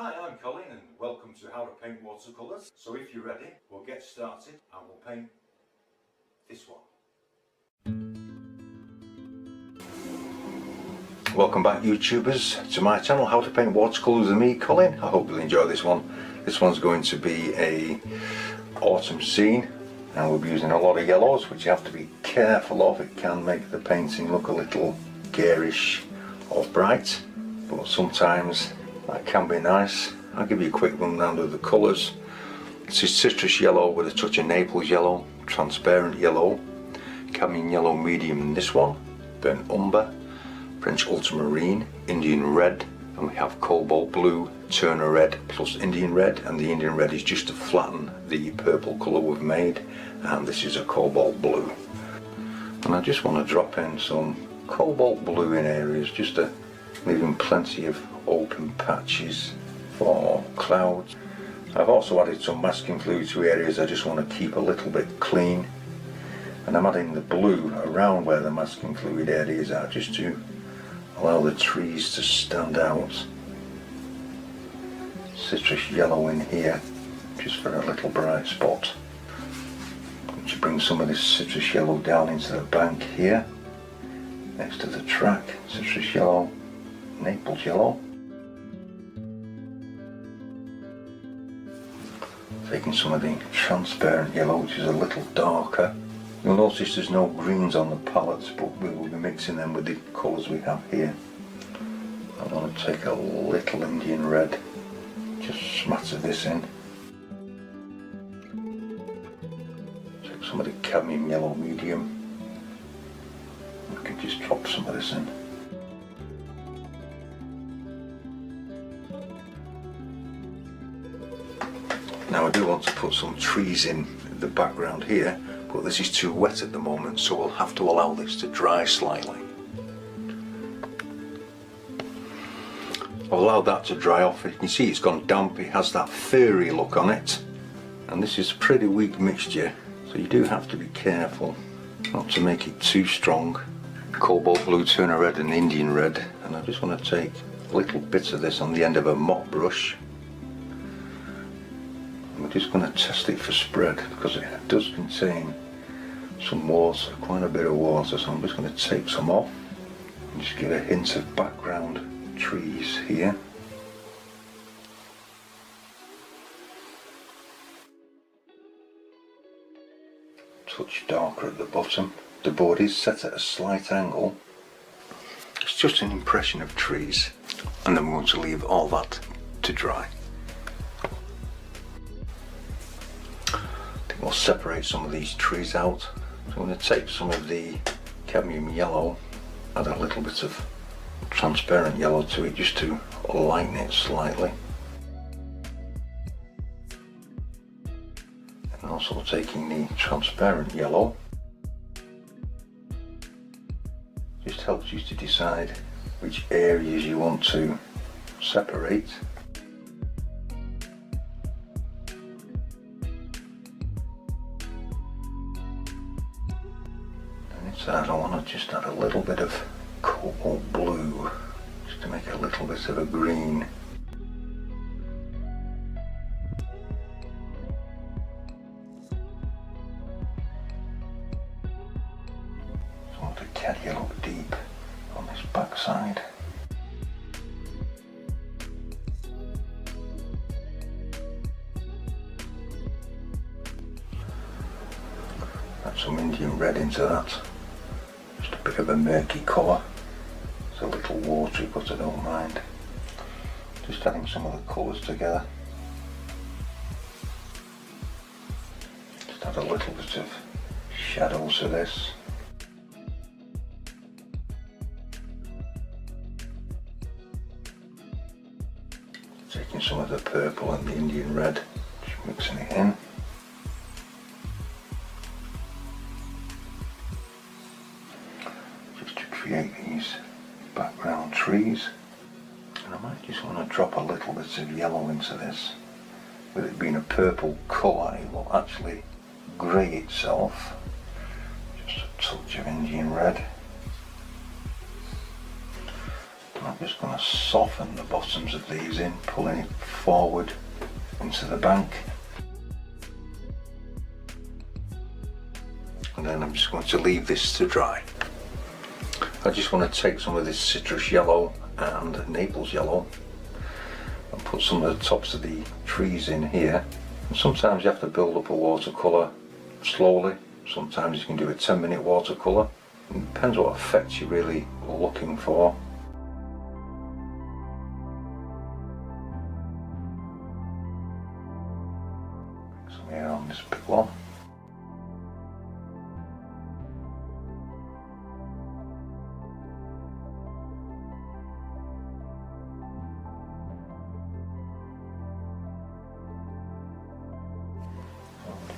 Hi, I'm Colin and welcome to How to Paint Watercolours. So if you're ready, we'll get started and we'll paint this one. Welcome back YouTubers to my channel, How to Paint Watercolours with me, Colin. I hope you'll enjoy this one. This one's going to be a autumn scene and we'll be using a lot of yellows, which you have to be careful of. It can make the painting look a little garish or bright, but sometimes that can be nice. I'll give you a quick rundown of the colours. This is citrus yellow with a touch of Naples yellow, transparent yellow, cadmium yellow medium in this one, burnt umber, French ultramarine, Indian red, and we have cobalt blue, Turner red plus Indian red, and the Indian red is just to flatten the purple colour we've made, and this is a cobalt blue. And I just want to drop in some cobalt blue in areas, just to leaving plenty of open patches for clouds. I've also added some masking fluid to areas I just want to keep a little bit clean, and I'm adding the blue around where the masking fluid areas are just to allow the trees to stand out. Citrus yellow in here just for a little bright spot, which brings some of this citrus yellow down into the bank here next to the track. Citrus yellow, Naples yellow. Taking some of the transparent yellow, which is a little darker. You'll notice there's no greens on the palettes, but we will be mixing them with the colours we have here. I want to take a little Indian red, just smatter this in. Take some of the cadmium yellow medium. We can just drop some of this in. Now I do want to put some trees in the background here, but this is too wet at the moment, so we'll have to allow this to dry slightly. I've allowed that to dry off. You can see it's gone damp, it has that furry look on it, and this is a pretty weak mixture, so you do have to be careful not to make it too strong. Cobalt blue, Turner red and Indian red, and I just want to take little bits of this on the end of a mop brush. We're just going to test it for spread because it does contain some water, quite a bit of water, so I'm just going to take some off and just give a hint of background trees here. Touch darker at the bottom. The board is set at a slight angle. It's just an impression of trees, and then we're going to leave all that to dry. We'll separate some of these trees out. So I'm going to take some of the cadmium yellow, add a little bit of transparent yellow to it just to lighten it slightly. And also taking the transparent yellow, just helps you to decide which areas you want to separate. Inside I want to just add a little bit of cobalt blue, just to make a little bit of a green. So I want the cad yellow deep on this back side. Add some Indian red into that. Just a bit of a murky colour. It's a little watery, but I don't mind. Just adding some of the colours together. Just add a little bit of shadows to this. Taking some of the purple and the Indian red, just mixing it in. Create these background trees, and I might just want to drop a little bit of yellow into this. With it being a purple colour, it will actually grey itself. Just a touch of Indian red. And I'm just going to soften the bottoms of these in, pulling it forward into the bank. And then I'm just going to leave this to dry. I just want to take some of this citrus yellow and Naples yellow and put some of the tops of the trees in here. And sometimes you have to build up a watercolour slowly, sometimes you can do a 10-minute watercolour. It depends what effect you're really looking for. Some here on this big one.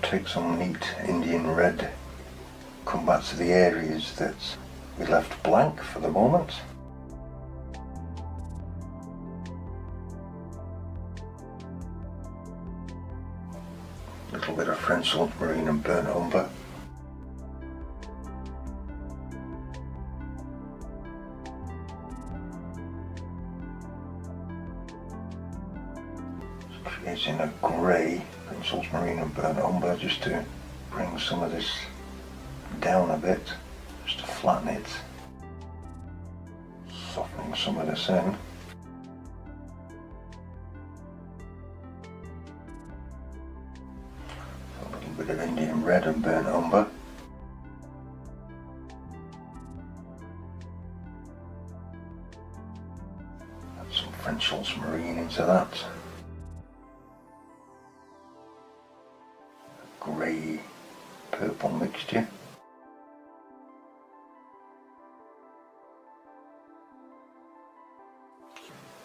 Take some neat Indian red, come back to the areas that we left blank for the moment. A little bit of French ultramarine and burnt umber. Creating a grey French ultramarine and burnt umber just to bring some of this down a bit, just to flatten it, softening some of this in. A little bit of Indian red and burnt umber. Add some French ultramarine into that. Grey purple mixture.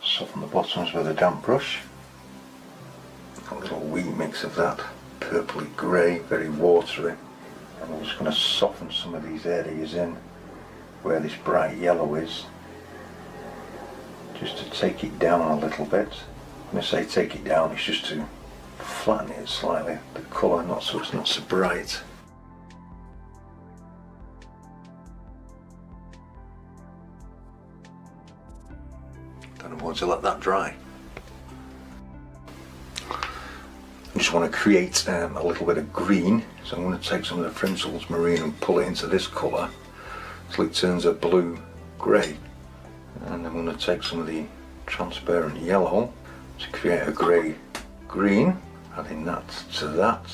Soften the bottoms with a damp brush. A little wee mix of that purpley grey, very watery. And I'm just going to soften some of these areas in where this bright yellow is, just to take it down a little bit. When I say take it down, it's just to flatten it slightly, the colour not so it's not so bright. Then I'm going to let that dry. I just want to create a little bit of green, so I'm going to take some of the French ultramarine and pull it into this colour till it turns a blue grey, and I'm going to take some of the transparent yellow to create a grey green. Adding that to that.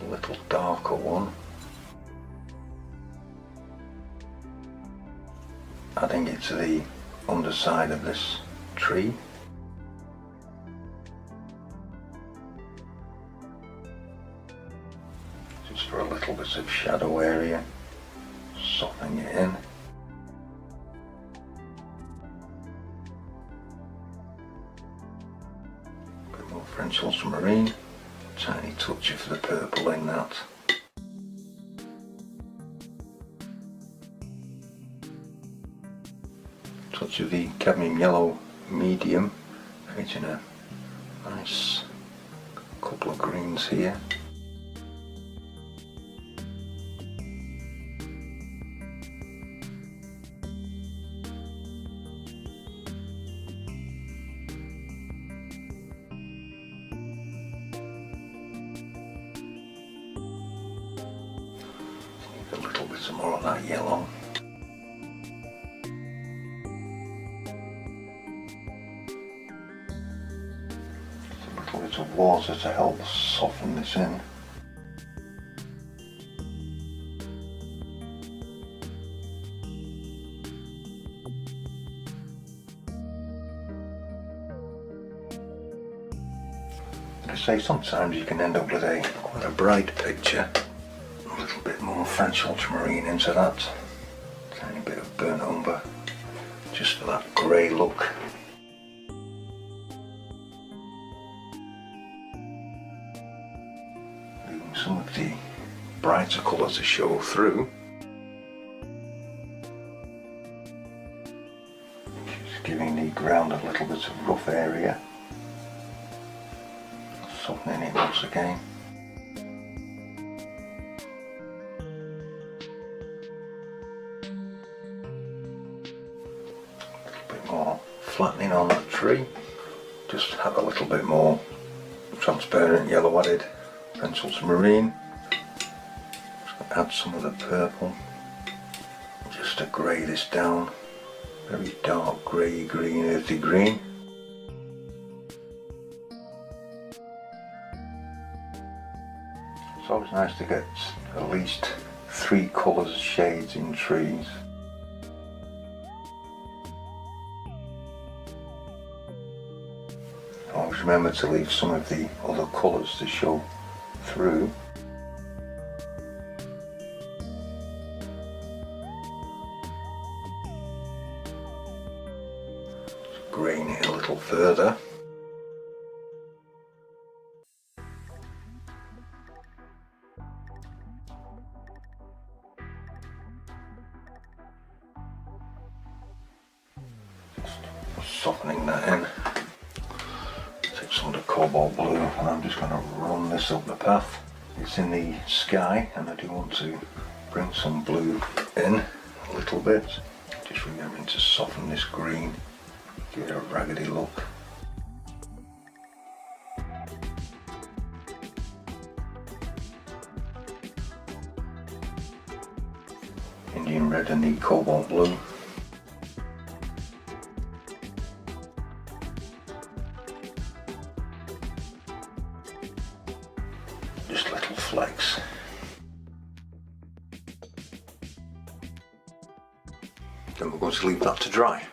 A little darker one. Adding it to the underside of this tree. Just for a little bit of shadow area. Softening it in. French ultramarine, tiny touch of the purple in that. Touch of the cadmium yellow medium, creating a nice couple of greens here. A little bit more of that yellow. A little bit of water to help soften this in. Like I say, sometimes you can end up with quite a bright picture. A little bit more French ultramarine into that, tiny bit of burnt umber, just for that grey look. Leaving some of the brighter colour to show through. Just giving the ground a little bit of rough area, softening it once again. in on that tree. Just have a little bit more transparent yellow added, pencil to marine. Just add some of the purple, just to grey this down. Very dark grey green, earthy green. It's always nice to get at least 3 colours shades in trees. Always remember to leave some of the other colours to show through. Just grain it a little further. Just softening that in. Take some of the cobalt blue and I'm just going to run this up the path. It's in the sky and I do want to bring some blue in a little bit. Just remembering to soften this green, give it a raggedy look. Indian red and the cobalt blue. Just little flecks. Then we're going to leave that to dry.